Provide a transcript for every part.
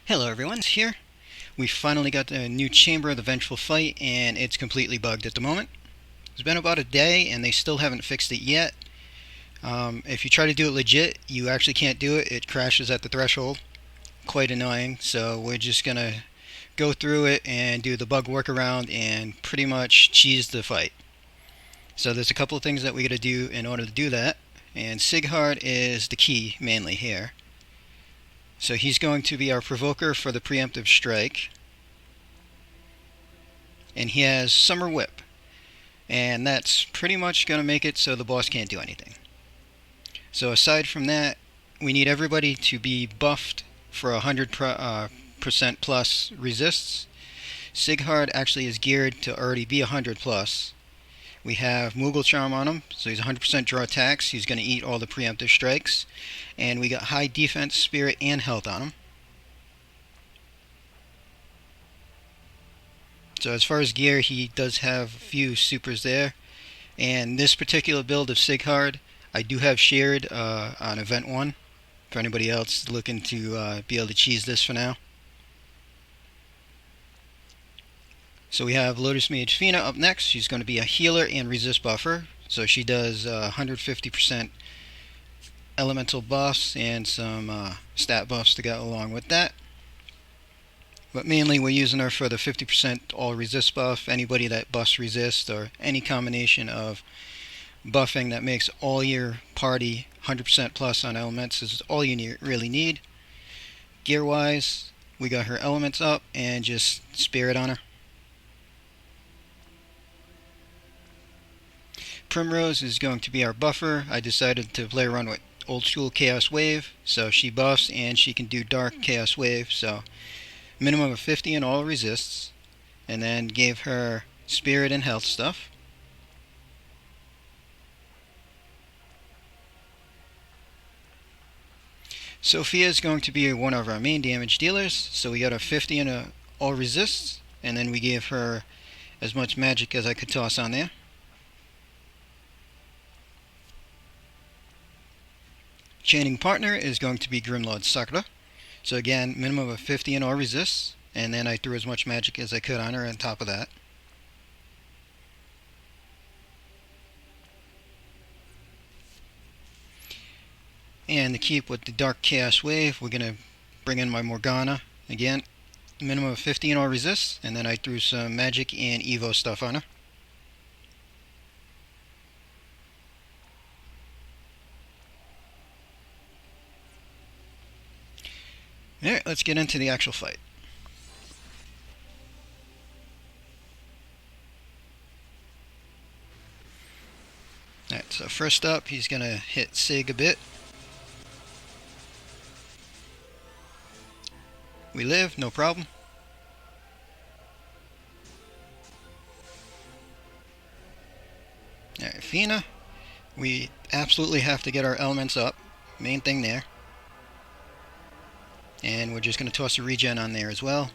Hello everyone, it's here. We finally got the new chamber of the Vengeful fight and it's completely bugged at the moment. It's been about a day and they still haven't fixed it yet. If you try to do it legit, you actually can't do it. It crashes at the threshold. Quite annoying, so we're just gonna go through it and do the bug workaround and pretty much cheese the fight. So there's a couple of things that we gotta do in order to do that, and Sighard is the key mainly here. So he's going to be our provoker for the preemptive strike. And he has Summer Whip. And that's pretty much going to make it so the boss can't do anything. So aside from that, we need everybody to be buffed for 100% plus resists. Sighard actually is geared to already be 100 plus. We have Moogle Charm on him, so he's 100% draw attacks. He's going to eat all the preemptive strikes. And we got high defense, spirit, and health on him. So as far as gear, he does have a few supers there. And this particular build of Sighard, I do have shared on Event 1 for anybody else looking to be able to cheese this for now. So we have Lotus Mage Fina up next. She's going to be a healer and resist buffer. So she does 150% elemental buffs and some stat buffs to go along with that. But mainly we're using her for the 50% all resist buff. Anybody that buffs resist or any combination of buffing that makes all your party 100% plus on elements is all you really need. Gear wise, we got her elements up and just spirit on her. Primrose is going to be our buffer. I decided to play around with old school Chaos Wave, so she buffs and she can do Dark Chaos Wave, so minimum of 50 in all resists, and then gave her spirit and health stuff. Sophia is going to be one of our main damage dealers, so we got a 50 in all resists, and then we gave her as much magic as I could toss on there. Chaining partner is going to be Grimlord Sakura. So again, minimum of 50 in all resists, and then I threw as much magic as I could on her on top of that. And to keep with the Dark Chaos Wave, we're going to bring in my Morgana again. Minimum of 50 in all resists, and then I threw some magic and Evo stuff on her. Alright, let's get into the actual fight. Alright, so first up, he's going to hit Sig a bit. We live, no problem. Alright, Fina, we absolutely have to get our elements up. Main thing there. And we're just going to toss a regen on there as well.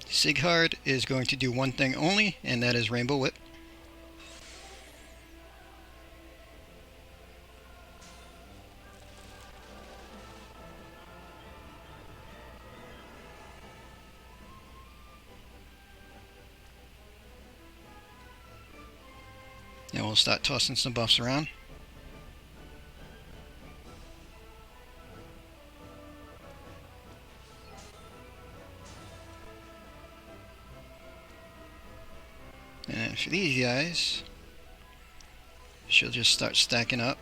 Sighard is going to do one thing only, and that is Rainbow Whip. And we'll start tossing some buffs around. And for these guys, she'll just start stacking up.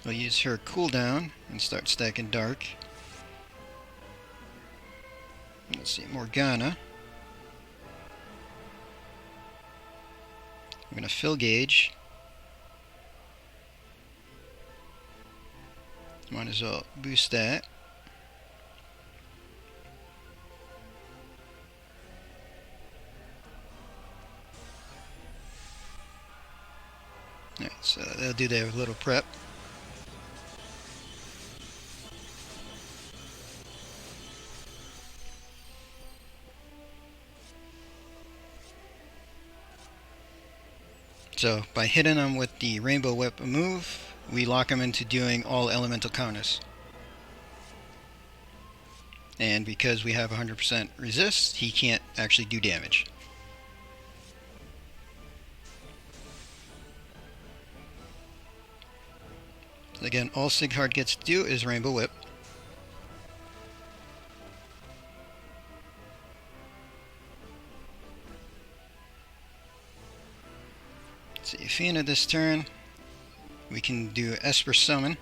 We'll use her cooldown and start stacking Dark. Let's see, Morgana. I'm going to fill gauge. Might as well boost that. Alright, so they'll do their little prep. So by hitting them with the Rainbow Whip move, we lock him into doing all elemental counters. And because we have 100% resist, he can't actually do damage. So again, all Sighard gets to do is Rainbow Whip. Let's see, Fianna this turn, we can do Esper Summon.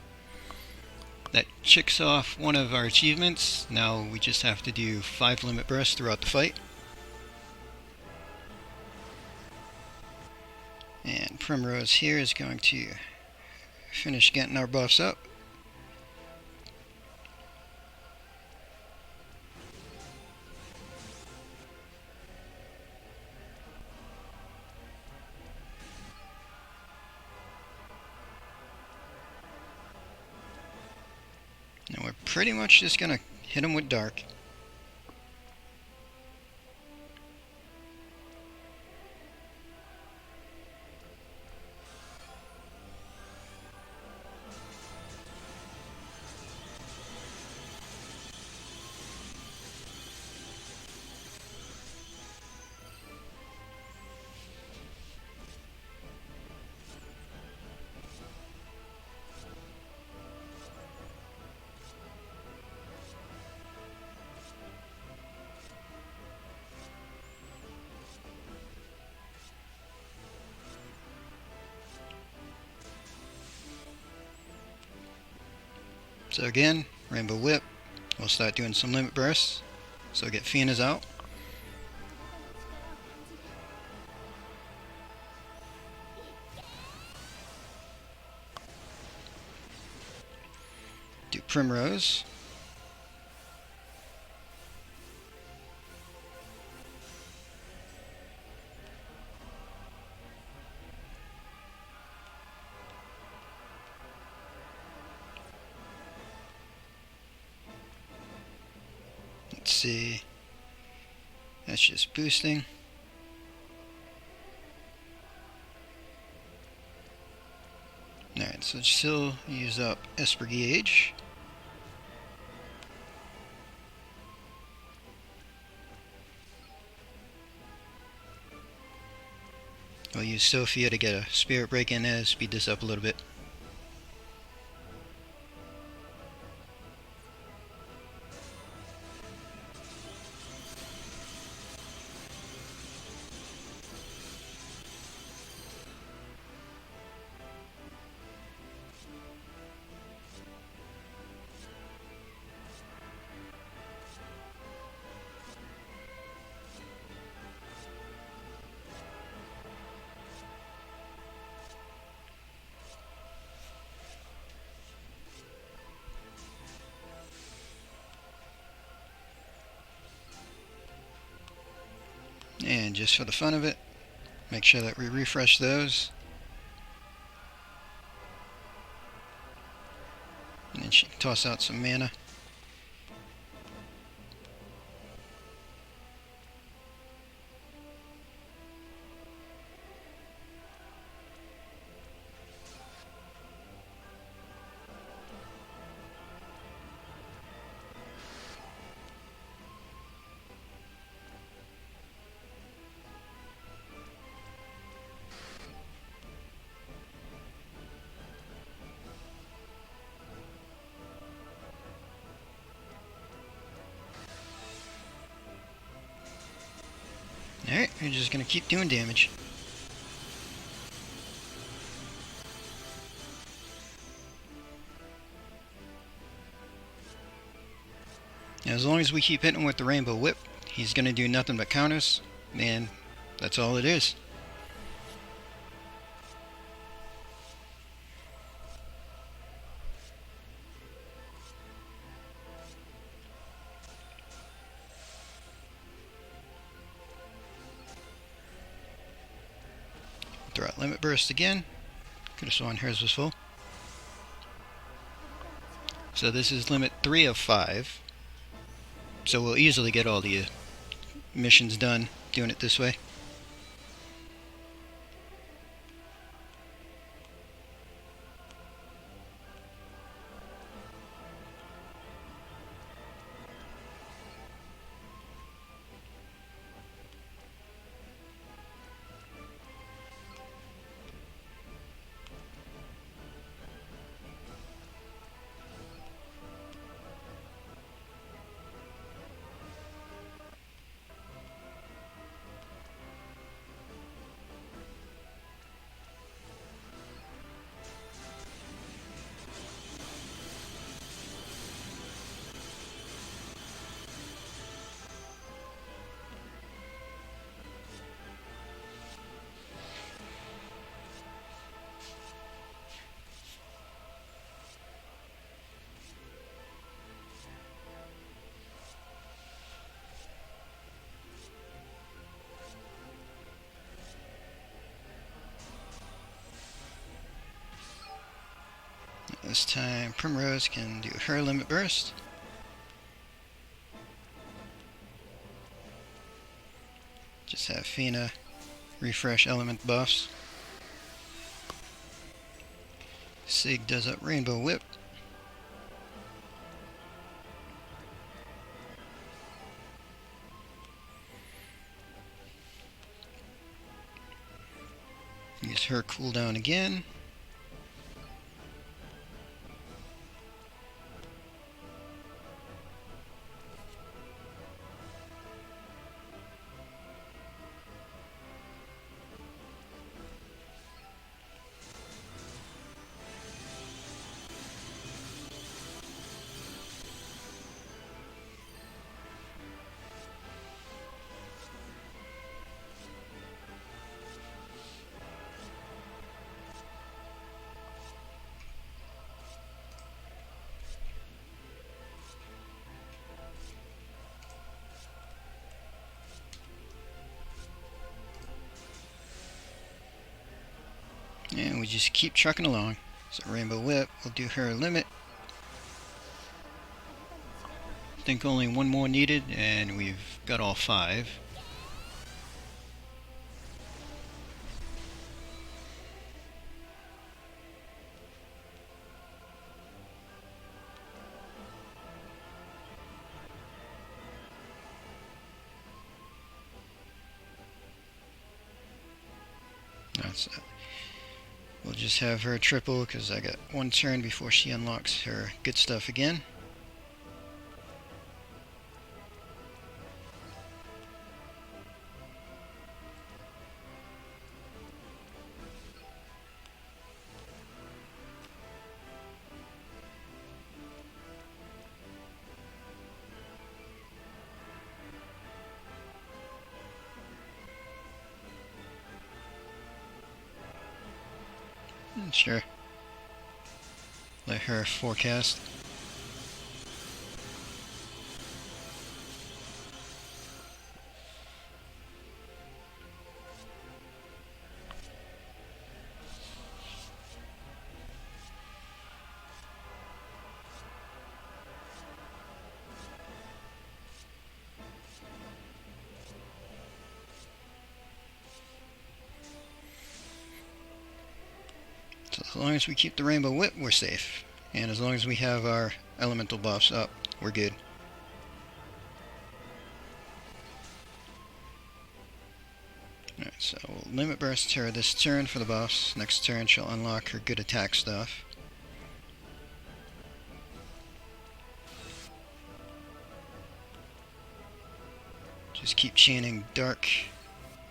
That checks off one of our achievements. Now we just have to do 5 limit bursts throughout the fight. And Primrose here is going to finish getting our buffs up. And we're pretty much just going to hit him with Dark. So again, Rainbow Whip, we'll start doing some limit bursts. So get Fianna's out. Do Primrose. Let's see. That's just boosting. Alright, so still use up Esper Gauge. We'll use Sophia to get a Spirit Break in there, speed this up a little bit. And just for the fun of it, make sure that we refresh those. And then she can toss out some mana. Alright, we're just going to keep doing damage. Now, as long as we keep hitting with the Rainbow Whip, he's going to do nothing but counters, and that's all it is. Throw out Limit Burst again. Could have sworn hers was full. So this is limit 3 of 5. So we'll easily get all the missions done doing it this way. This time Primrose can do her limit burst. Just have Fina refresh element buffs. Sig does up Rainbow Whip. Use her cooldown again. And we just keep trucking along. So Rainbow Whip will do her limit. I think only one more needed, and we've got all 5. That's we'll just have her triple because I got one turn before she unlocks her good stuff again. Sure. Let her forecast. So as long as we keep the Rainbow Whip, we're safe. And as long as we have our elemental buffs up, we're good. Alright, so we'll limit burst her this turn for the buffs. Next turn she'll unlock her good attack stuff. Just keep chaining Dark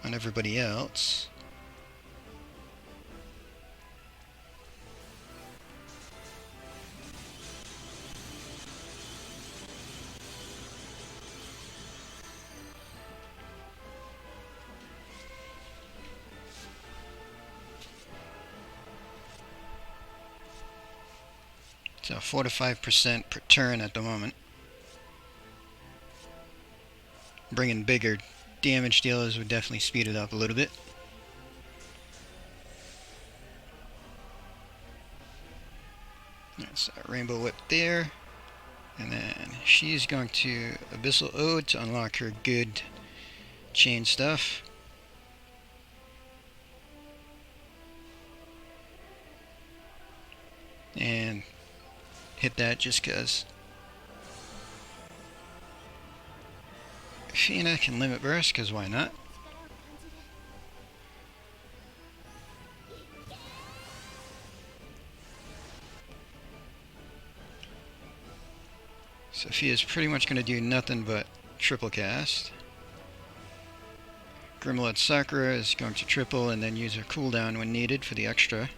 on everybody else. So 4 to 5% per turn at the moment. Bringing bigger damage dealers would definitely speed it up a little bit. That's a Rainbow Whip there. And then she's going to Abyssal Ode to unlock her good chain stuff. And hit that just because. Fina can limit burst, because why not? Sophia's pretty much going to do nothing but triple cast. Grimloud Sakura is going to triple and then use her cooldown when needed for the extra.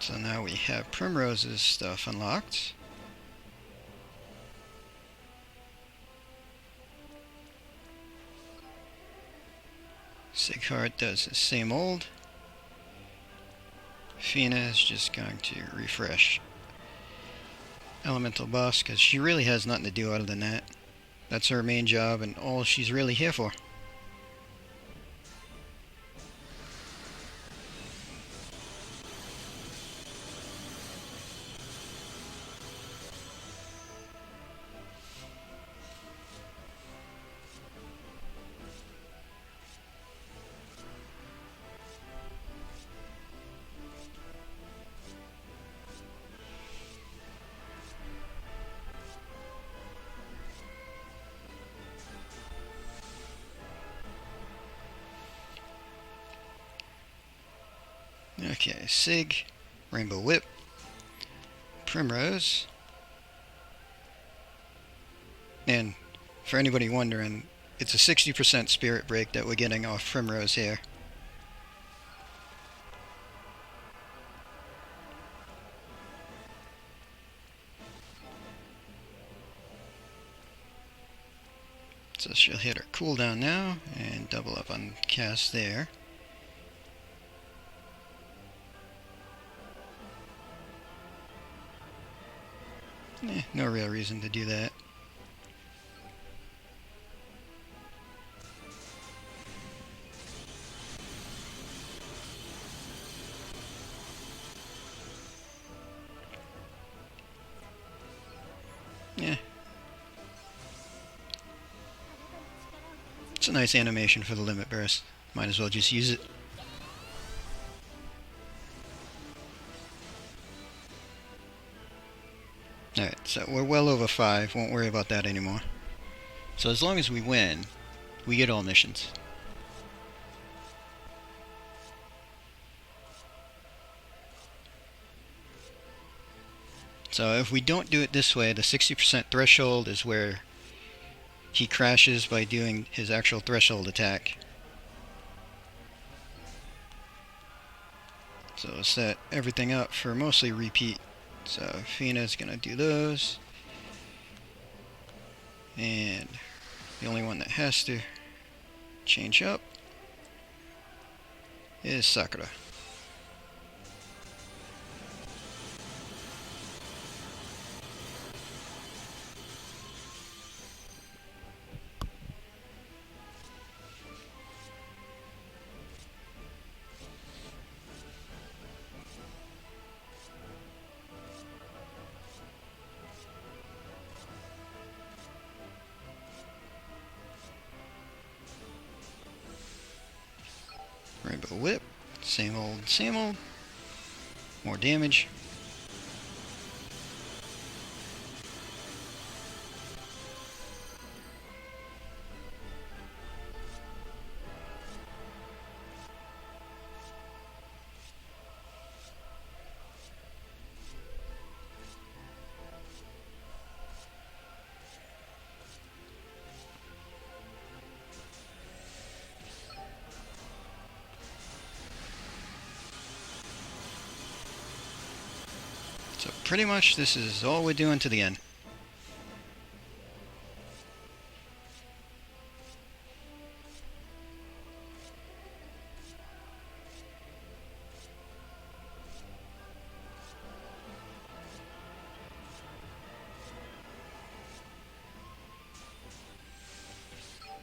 So now we have Primrose's stuff unlocked. Sighart does the same old. Fina is just going to refresh Elemental Boss because she really has nothing to do other than that. That's her main job and all she's really here for. Okay, Sig, Rainbow Whip, Primrose, and for anybody wondering, it's a 60% Spirit Break that we're getting off Primrose here. So she'll hit her cooldown now and double up on cast there. No real reason to do that. Yeah. It's a nice animation for the Limit Burst. Might as well just use it. Alright, so we're well over 5. Won't worry about that anymore. So as long as we win, we get all missions. So if we don't do it this way, the 60% threshold is where he crashes by doing his actual threshold attack. So set everything up for mostly repeat. So Fina's gonna do those. And the only one that has to change up is Sakura. Rainbow Whip, same old, same old. More damage. So pretty much this is all we're doing to the end.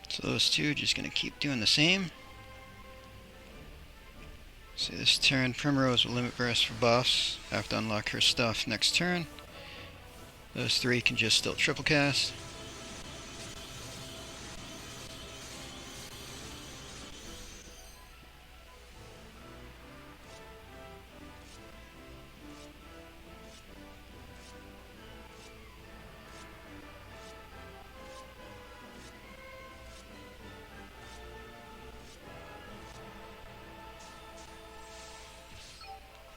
So those two just gonna keep doing the same. See, this turn, Primrose will Limit Burst for boss. Have to unlock her stuff next turn. Those three can just still triple cast.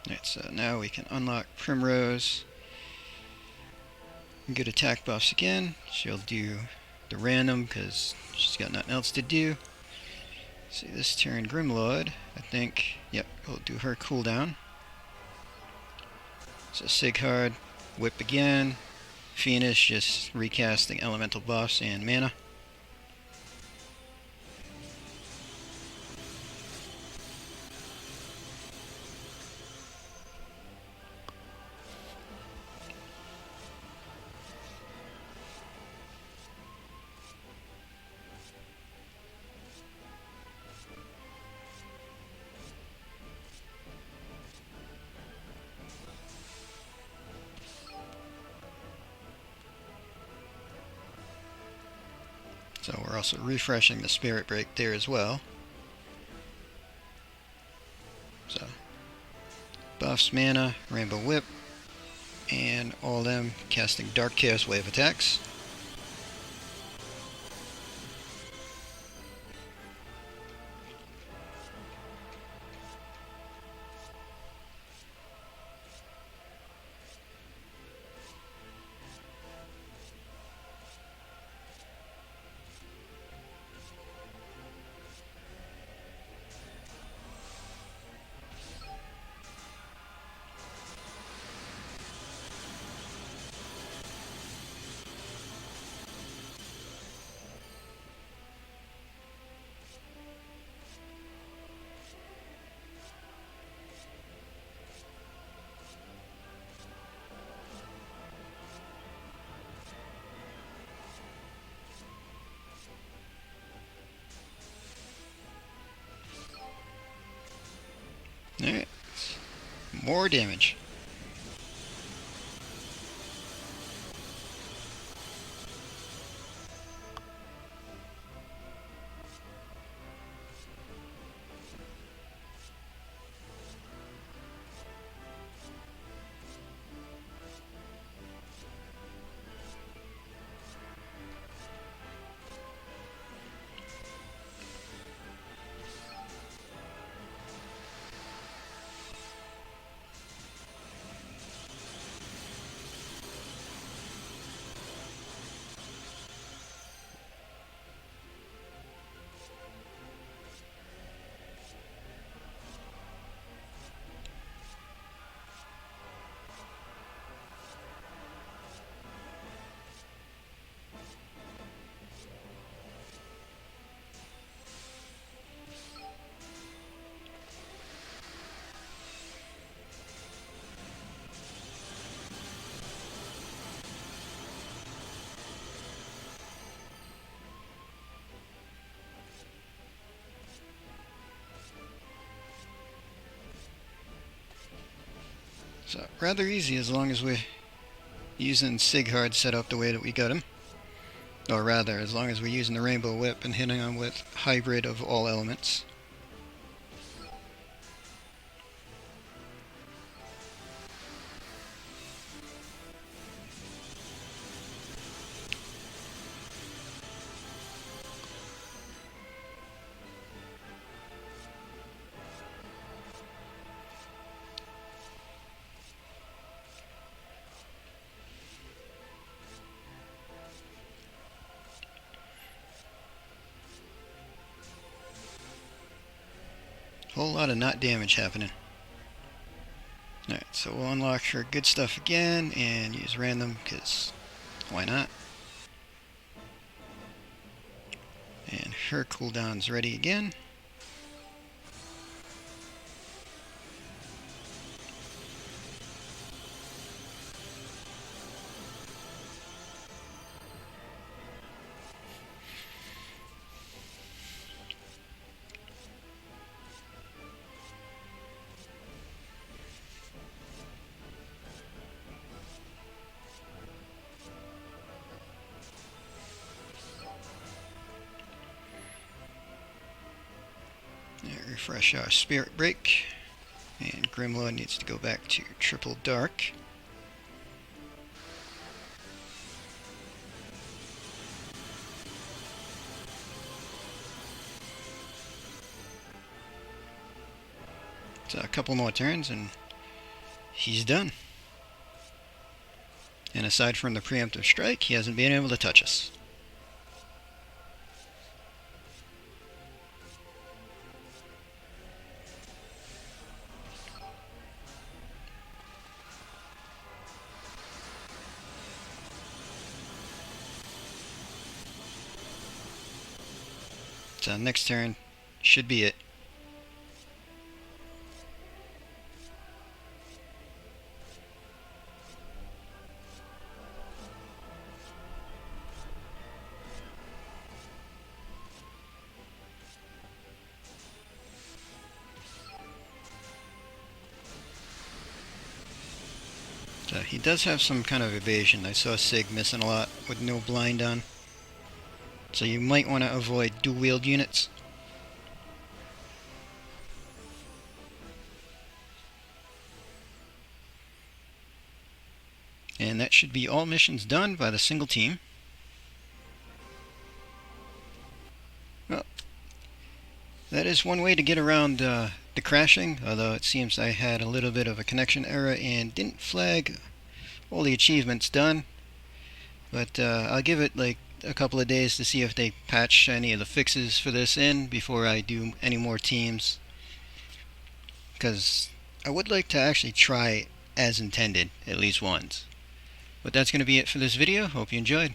Alright, so now we can unlock Primrose. Good attack buffs again. She'll do the random because she's got nothing else to do. See, this turn Grimlord, I think, yep, we'll do her cooldown. So Sighard, whip again. Phoenix just recasting elemental buffs and mana. So we're also refreshing the Spirit Break there as well. So buffs, mana, Rainbow Whip, and all of them casting Dark Chaos Wave attacks. Alright, more damage. So rather easy as long as we're using Sighard set up the way that we got him. Or rather, as long as we're using the Rainbow Whip and hitting him with hybrid of all elements. Whole lot of not damage happening. Alright, so we'll unlock her good stuff again and use random, because why not? And her cooldown's ready again. Refresh our Spirit Break, and Grimlow needs to go back to Triple Dark. So a couple more turns and he's done. And aside from the preemptive strike, he hasn't been able to touch us. next turn should be it. So he does have some kind of evasion. I saw Sig missing a lot with no blind on. So you might want to avoid dual-wield units. And that should be all missions done by the single team. Well, that is one way to get around the crashing, although it seems I had a little bit of a connection error and didn't flag all the achievements done. But I'll give it like a couple of days to see if they patch any of the fixes for this in before I do any more teams. Because I would like to actually try as intended at least once. But that's going to be it for this video. Hope you enjoyed.